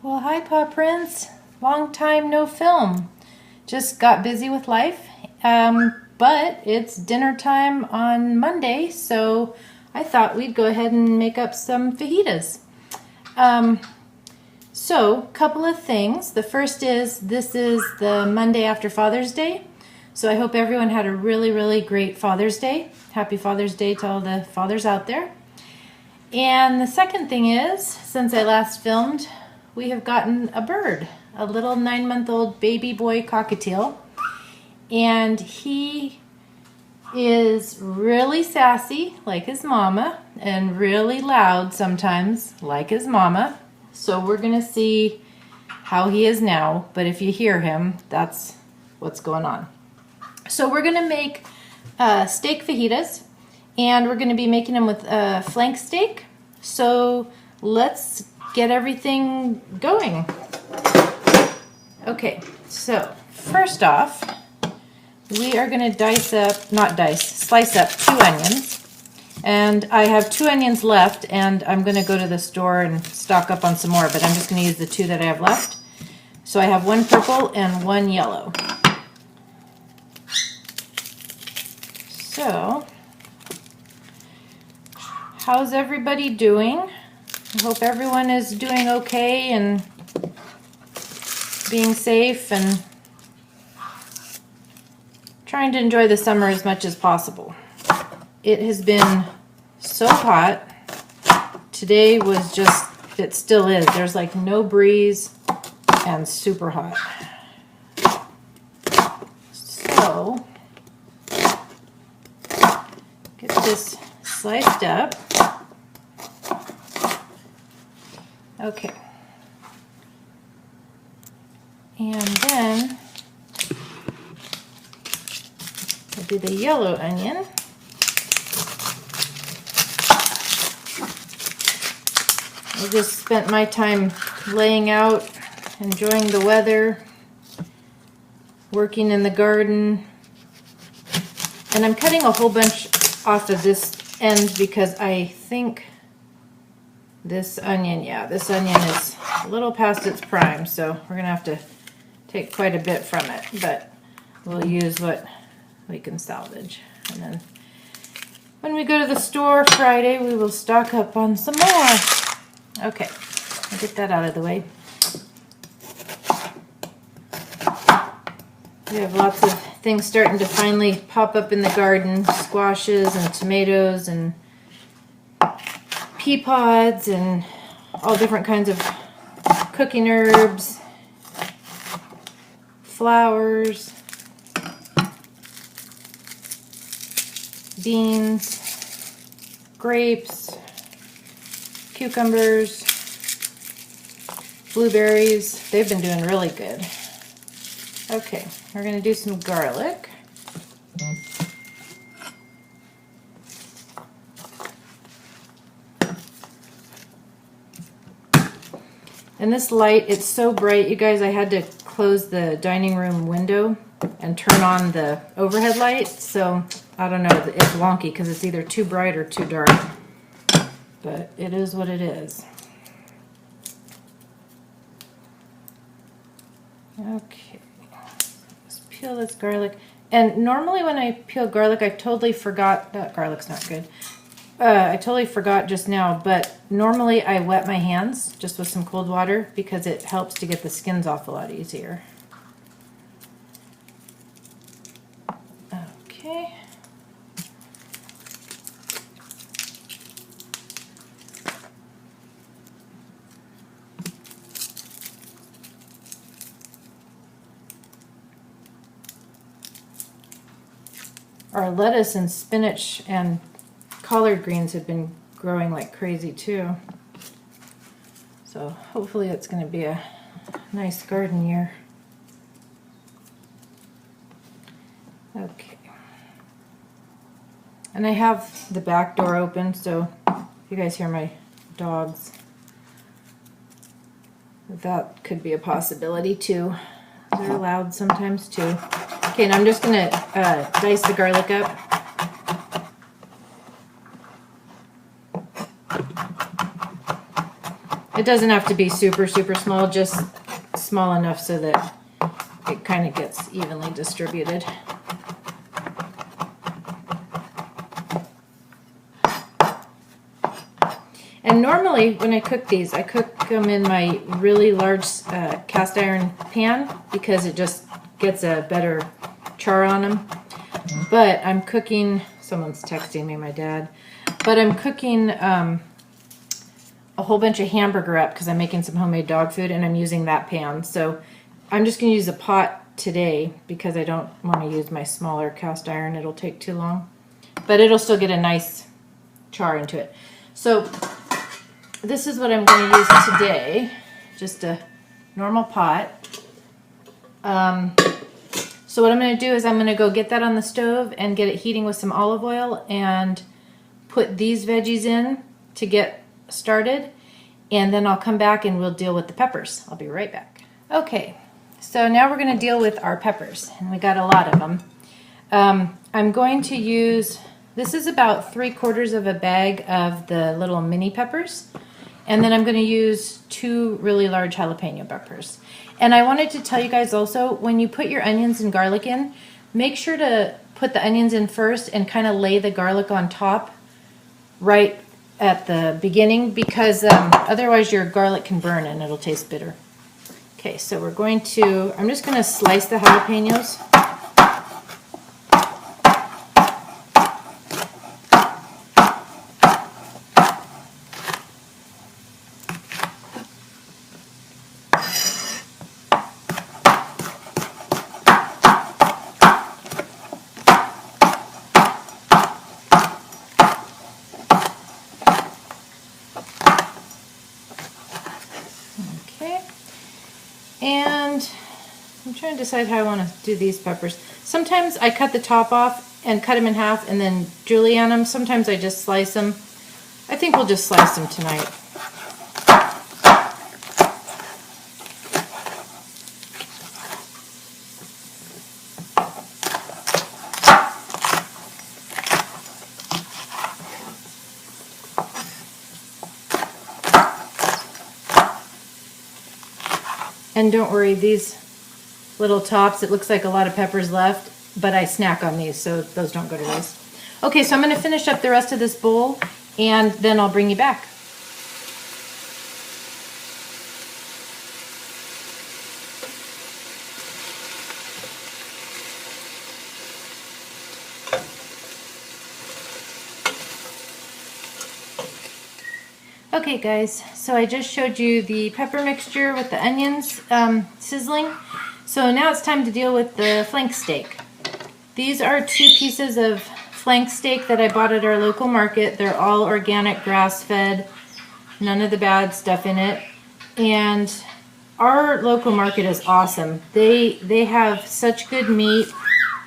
Well, hi, Paw Prints. Long time no film. Just got busy with life, but it's dinner time on Monday, so I thought we'd go ahead and make up some fajitas. So, couple of things. The first is, this is the Monday after Father's Day, so I hope everyone had a really great Father's Day. Happy Father's Day to all the fathers out there. And the second thing is, since I last filmed, we have gotten a bird, a little 9-month-old baby boy cockatiel, and he is really sassy like his mama and really loud sometimes like his mama. So we're gonna see how he is now, but if you hear him, that's what's going on. So we're gonna make steak fajitas, and we're gonna be making them with flank steak. So let's get everything going. Okay, so first off, we are going to slice up 2 onions. And I have 2 onions left, and I'm going to go to the store and stock up on some more, but I'm just going to use the 2 that I have left. So I have 1 purple and 1 yellow. So, how's everybody doing? I hope everyone is doing okay and being safe and trying to enjoy the summer as much as possible. It has been so hot. Today was just, it still is. There's like no breeze and super hot. So, get this sliced up. Okay, and then I'll do the yellow onion. I just spent my time laying out, enjoying the weather, working in the garden, and I'm cutting a whole bunch off of this end because I think this onion is a little past its prime, so we're going to have to take quite a bit from it, but we'll use what we can salvage. And then when we go to the store Friday, we will stock up on some more. Okay, I'll get that out of the way. We have lots of things starting to finally pop up in the garden, squashes and tomatoes and pea pods and all different kinds of cooking herbs, flowers, beans, grapes, cucumbers, blueberries. They've been doing really good. Okay, we're going to do some garlic. And this light, it's so bright, you guys, I had to close the dining room window and turn on the overhead light, so I don't know, it's wonky because it's either too bright or too dark, but it is what it is. Okay, let's peel this garlic. And normally when I peel garlic, I totally forgot, that garlic's not good. I totally forgot just now, but normally I wet my hands just with some cold water because it helps to get the skins off a lot easier. Okay. Our lettuce and spinach and collard greens have been growing like crazy too. So hopefully it's going to be a nice garden year. Okay. And I have the back door open, so if you guys hear my dogs, that could be a possibility too. They're loud sometimes too. Okay, and I'm just going to dice the garlic up. It doesn't have to be super, super small, just small enough so that it kind of gets evenly distributed. And normally when I cook these, I cook them in my really large cast iron pan because it just gets a better char on them. But I'm cooking, someone's texting me, my dad, but I'm cooking a whole bunch of hamburger up because I'm making some homemade dog food and I'm using that pan. So I'm just going to use a pot today because I don't want to use my smaller cast iron. It'll take too long. But it'll still get a nice char into it. So this is what I'm going to use today. Just a normal pot. So what I'm going to do is I'm going to go get that on the stove and get it heating with some olive oil and put these veggies in to get started. And then I'll come back and we'll deal with the peppers. I'll be right back. Okay, so now we're going to deal with our peppers. And we got a lot of them. I'm going to use, this is about 3/4 of a bag of the little mini peppers. And then I'm going to use 2 really large jalapeno peppers. And I wanted to tell you guys also, when you put your onions and garlic in, make sure to put the onions in first and kind of lay the garlic on top right at the beginning because otherwise your garlic can burn and it'll taste bitter. Okay, so we're going to, I'm just going to slice the jalapenos. And I'm trying to decide how I want to do these peppers. Sometimes I cut the top off and cut them in half and then julienne them. Sometimes I just slice them. I think we'll just slice them tonight. And don't worry, these little tops, it looks like a lot of peppers left, but I snack on these, so those don't go to waste. Okay, so I'm going to finish up the rest of this bowl, and then I'll bring you back. Okay guys, so I just showed you the pepper mixture with the onions sizzling. So now it's time to deal with the flank steak. These are 2 pieces of flank steak that I bought at our local market. They're all organic, grass-fed, none of the bad stuff in it. And our local market is awesome. They have such good meat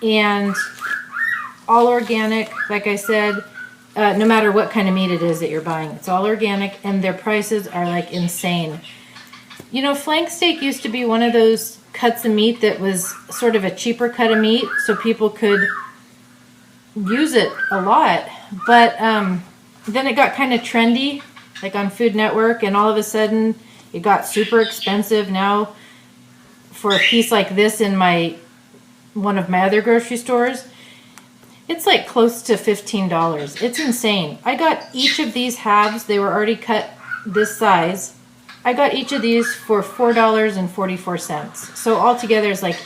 and all organic, like I said. No matter what kind of meat it is that you're buying. It's all organic and their prices are like insane. You know, flank steak used to be one of those cuts of meat that was sort of a cheaper cut of meat so people could use it a lot. But then it got kind of trendy, like on Food Network, and all of a sudden it got super expensive. Now for a piece like this in one of my other grocery stores, it's like close to $15. It's insane. I got each of these halves. They were already cut this size. I got each of these for $4.44. So altogether it's like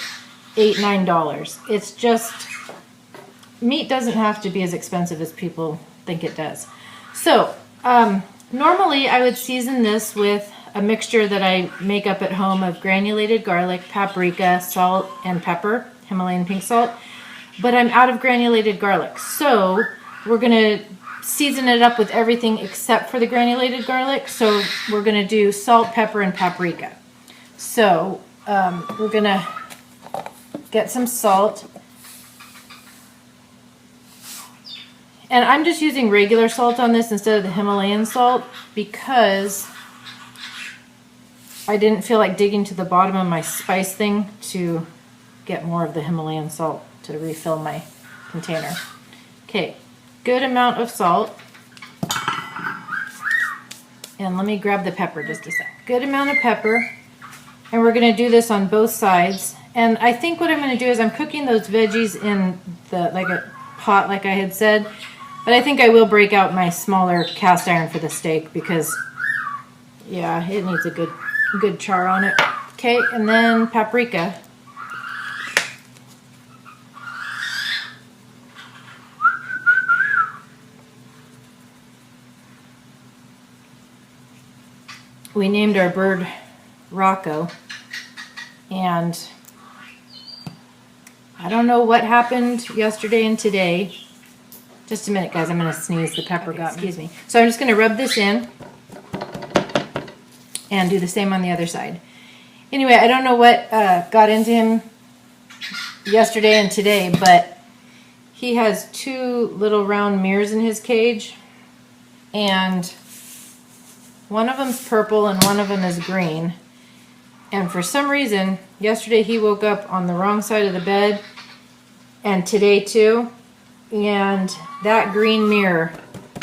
$8, $9. It's just, meat doesn't have to be as expensive as people think it does. So normally I would season this with a mixture that I make up at home of granulated garlic, paprika, salt, and pepper, Himalayan pink salt. But I'm out of granulated garlic, so we're going to season it up with everything except for the granulated garlic. So we're going to do salt, pepper, and paprika. So we're going to get some salt. And I'm just using regular salt on this instead of the Himalayan salt because I didn't feel like digging to the bottom of my spice thing to get more of the Himalayan salt to refill my container. Okay, good amount of salt. And let me grab the pepper just a sec. Good amount of pepper. And we're going to do this on both sides. And I think what I'm going to do is I'm cooking those veggies in the like a pot like I had said. But I think I will break out my smaller cast iron for the steak because, yeah, it needs a good char on it. Okay, and then paprika. We named our bird Rocco, and I don't know what happened yesterday and today. Just a minute, guys. I'm going to sneeze. The pepper got me. Excuse me. So I'm just going to rub this in and do the same on the other side. Anyway, I don't know what got into him yesterday and today, but he has two little round mirrors in his cage, and one of them's purple and one of them is green. And for some reason, yesterday he woke up on the wrong side of the bed, and today too. And that green mirror,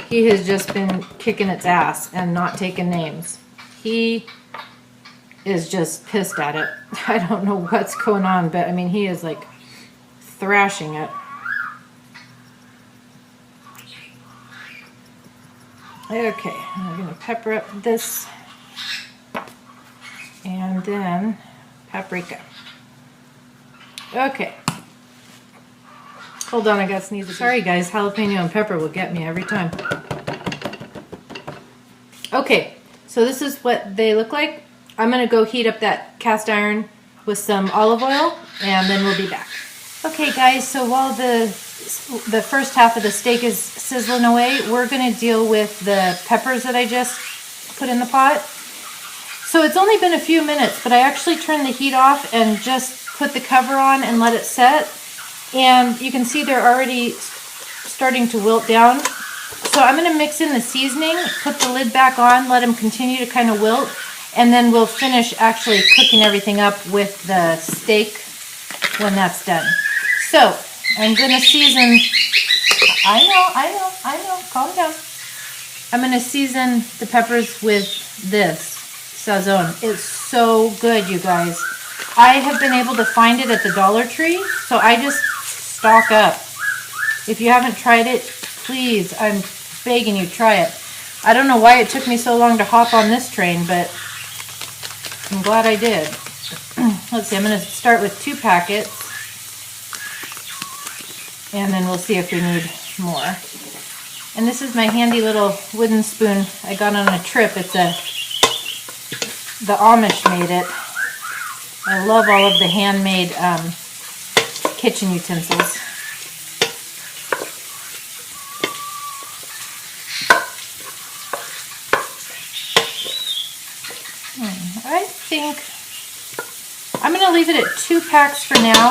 he has just been kicking its ass and not taking names. He is just pissed at it. I don't know what's going on, but I mean, he is like thrashing it. Okay, I'm going to pepper up this, and then paprika. Okay. Hold on, I got sneezes. Sorry guys, jalapeno and pepper will get me every time. Okay, so this is what they look like. I'm going to go heat up that cast iron with some olive oil, and then we'll be back. Okay guys, so while the first half of the steak is sizzling away, we're going to deal with the peppers that I just put in the pot. So it's only been a few minutes, but I actually turned the heat off and just put the cover on and let it set. And you can see they're already starting to wilt down. So I'm going to mix in the seasoning, put the lid back on, let them continue to kind of wilt, and then we'll finish actually cooking everything up with the steak when that's done. So I'm going to season, I know, calm down. I'm going to season the peppers with this Sazon. It's so good, you guys. I have been able to find it at the Dollar Tree, so I just stock up. If you haven't tried it, please, I'm begging you, try it. I don't know why it took me so long to hop on this train, but I'm glad I did. Let's see, I'm going to start with 2 packets. And then we'll see if we need more. And this is my handy little wooden spoon I got on a trip. The Amish made it. I love all of the handmade kitchen utensils. I think I'm going to leave it at 2 packs for now.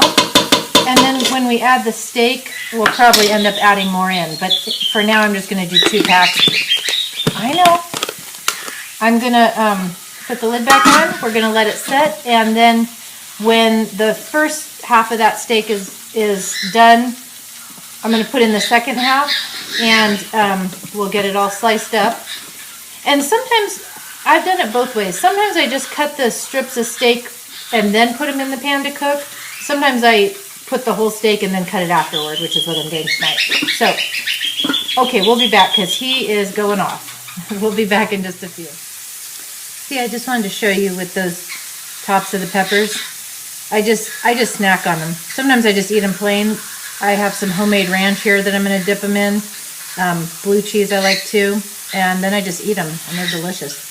And then when we add the steak, we'll probably end up adding more in. But for now, I'm just going to do 2 packs. I know. I'm going to put the lid back on. We're going to let it set. And then when the first half of that steak is done, I'm going to put in the second half. And we'll get it all sliced up. And sometimes, I've done it both ways. Sometimes I just cut the strips of steak and then put them in the pan to cook. Sometimes I put the whole steak and then cut it afterward, which is what I'm doing tonight. So, okay, we'll be back because he is going off. We'll be back in just a few. See, I just wanted to show you with those tops of the peppers. I just snack on them. Sometimes I just eat them plain. I have some homemade ranch here that I'm going to dip them in. Blue cheese I like too. And then I just eat them, and they're delicious.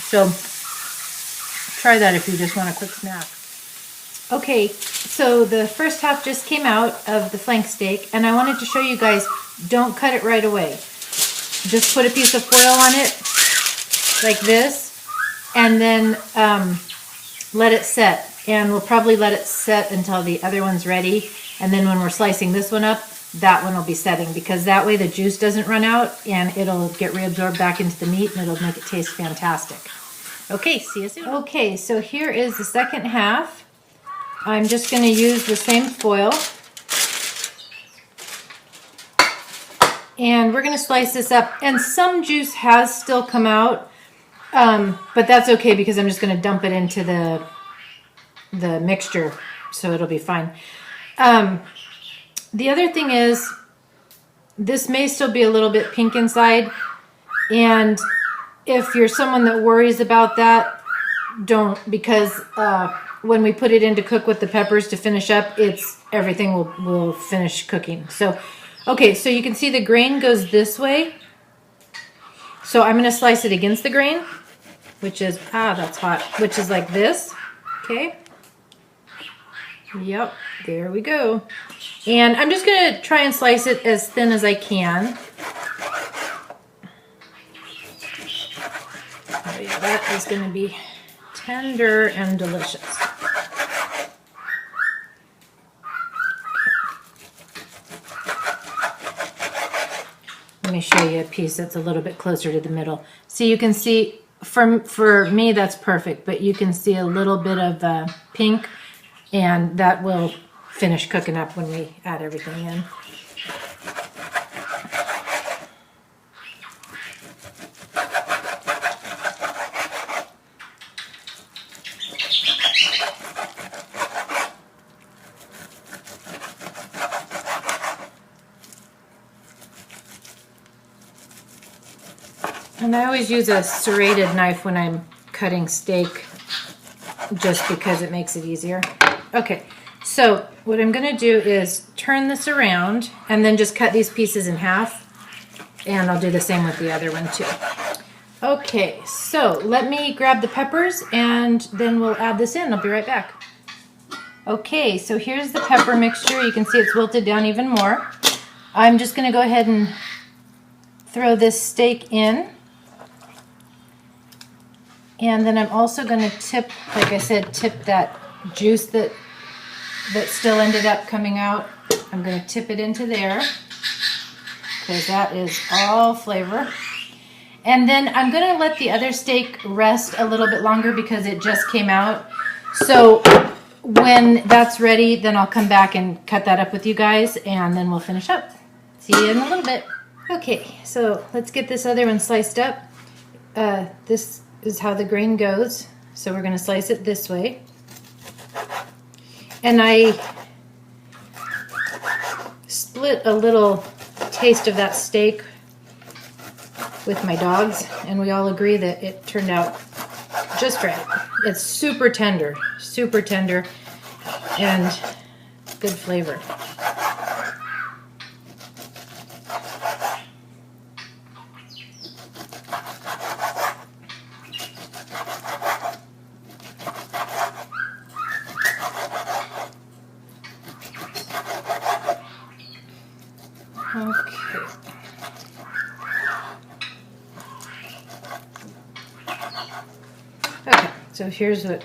So, try that if you just want a quick snack. Okay, so the first half just came out of the flank steak, and I wanted to show you guys, don't cut it right away. Just put a piece of foil on it, like this, and then let it set. And we'll probably let it set until the other one's ready, and then when we're slicing this one up, that one will be setting, because that way the juice doesn't run out, and it'll get reabsorbed back into the meat, and it'll make it taste fantastic. Okay, see you soon. Okay, so here is the second half. I'm just going to use the same foil. And we're gonna slice this up. And some juice has still come out, but that's okay because I'm just gonna dump it into the mixture, so it'll be fine. The other thing is, this may still be a little bit pink inside, and if you're someone that worries about that, don't, because when we put it in to cook with the peppers to finish up, everything will finish cooking. So, okay, so you can see the grain goes this way. So I'm gonna slice it against the grain, which is, that's hot, which is like this, okay? Yep, there we go. And I'm just gonna try and slice it as thin as I can. Oh yeah, that is gonna be tender and delicious. Let me show you a piece that's a little bit closer to the middle. So you can see, for me that's perfect, but you can see a little bit of pink, and that will finish cooking up when we add everything in. And I always use a serrated knife when I'm cutting steak, just because it makes it easier. Okay, so what I'm gonna do is turn this around and then just cut these pieces in half, and I'll do the same with the other one too. Okay, so let me grab the peppers and then we'll add this in. I'll be right back. Okay, so here's the pepper mixture. You can see it's wilted down even more. I'm just gonna go ahead and throw this steak in. And then I'm also going to tip, like I said, tip that juice that still ended up coming out. I'm going to tip it into there, because that is all flavor. And then I'm going to let the other steak rest a little bit longer because it just came out. So when that's ready, then I'll come back and cut that up with you guys, and then we'll finish up. See you in a little bit. Okay, so let's get this other one sliced up. This is how the grain goes. So we're going to slice it this way. And I split a little taste of that steak with my dogs, and we all agree that it turned out just right. It's super tender, and good flavor. Okay, so here's what,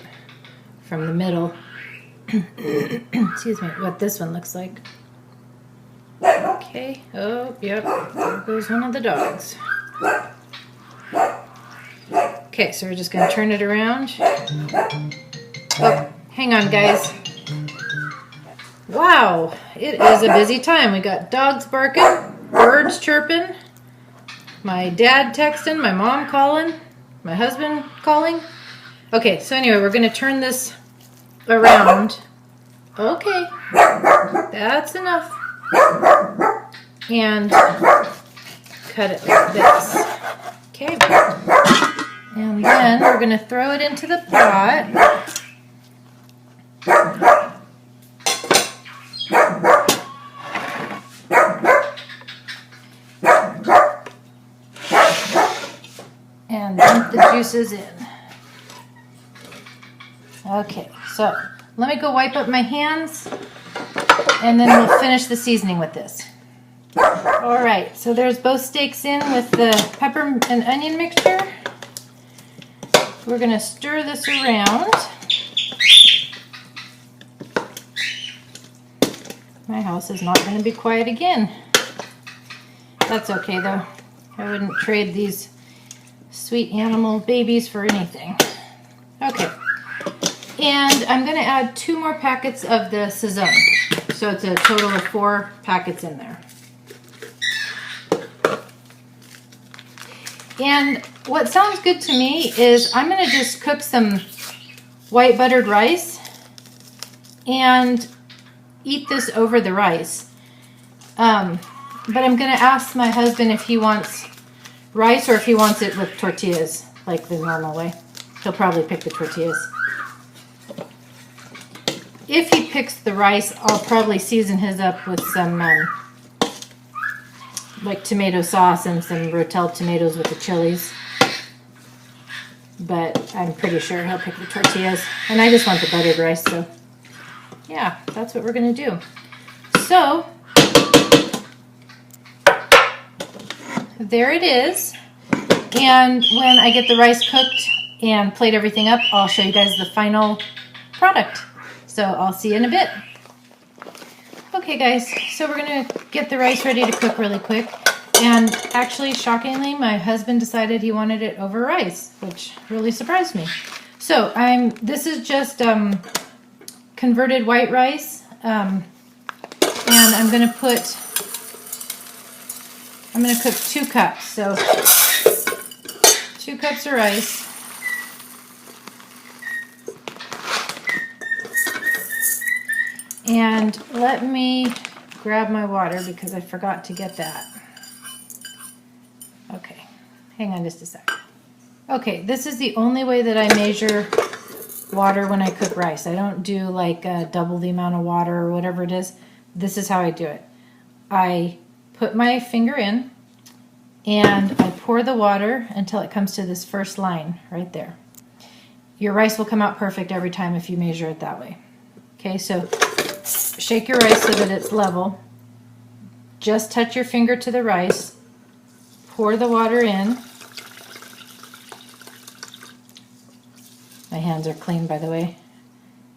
from the middle, excuse me, what this one looks like. Okay, oh, yep, there goes one of the dogs. Okay, so we're just going to turn it around. Oh, hang on, guys. Wow, it is a busy time. We got dogs barking, birds chirping, my dad texting, my mom calling, my husband calling. Okay, so anyway, we're going to turn this around. Okay, that's enough. And cut it like this. Okay, and then we're going to throw it into the pot. And dump the juices in. Okay, so let me go wipe up my hands, and then we'll finish the seasoning with this. All right, so there's both steaks in with the pepper and onion mixture. We're gonna stir this around. My house is not gonna be quiet again. That's okay though. I wouldn't trade these sweet animal babies for anything. Okay, and I'm gonna add 2 more packets of the Saison. So it's a total of 4 packets in there. And what sounds good to me is I'm going to just cook some white buttered rice and eat this over the rice. But I'm going to ask my husband if he wants rice or if he wants it with tortillas, like the normal way. He'll probably pick the tortillas. If he picks the rice, I'll probably season his up with some like tomato sauce and some rotelled tomatoes with the chilies. But I'm pretty sure he'll pick the tortillas. And I just want the buttered rice, so yeah, that's what we're going to do. So there it is. And when I get the rice cooked and plate everything up, I'll show you guys the final product. So I'll see you in a bit. Okay guys, so we're going to get the rice ready to cook really quick. And actually, shockingly, my husband decided he wanted it over rice, which really surprised me. So this is just converted white rice. And I'm going to cook 2 cups. So 2 cups of rice. And let me grab my water because I forgot to get that. Okay, hang on just a sec. Okay, this is the only way that I measure water when I cook rice. I don't do like double the amount of water or whatever it is. This is how I do it. I put my finger in and I pour the water until it comes to this first line right there. Your rice will come out perfect every time if you measure it that way. Okay, so shake your rice so that it's level. Just touch your finger to the rice. Pour the water in. My hands are clean, by the way.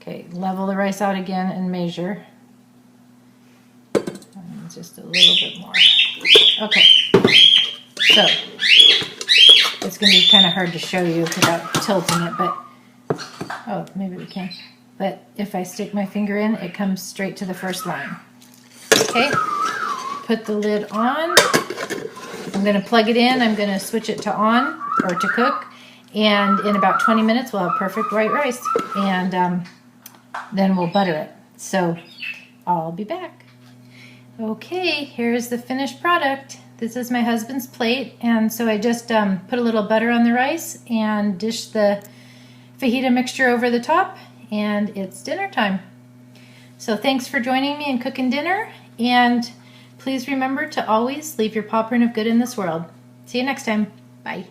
Okay, level the rice out again and measure. And just a little bit more. Okay, so it's going to be kind of hard to show you without tilting it, but oh, maybe we can. But if I stick my finger in, it comes straight to the first line. Okay, put the lid on. I'm going to plug it in. I'm going to switch it to on or to cook. And in about 20 minutes, we'll have perfect white rice. And then we'll butter it. So I'll be back. Okay, here's the finished product. This is my husband's plate. And so I just put a little butter on the rice and dish the fajita mixture over the top. And it's dinner time. So thanks for joining me in cooking dinner. And please remember to always leave your paw print of good in this world. See you next time. Bye.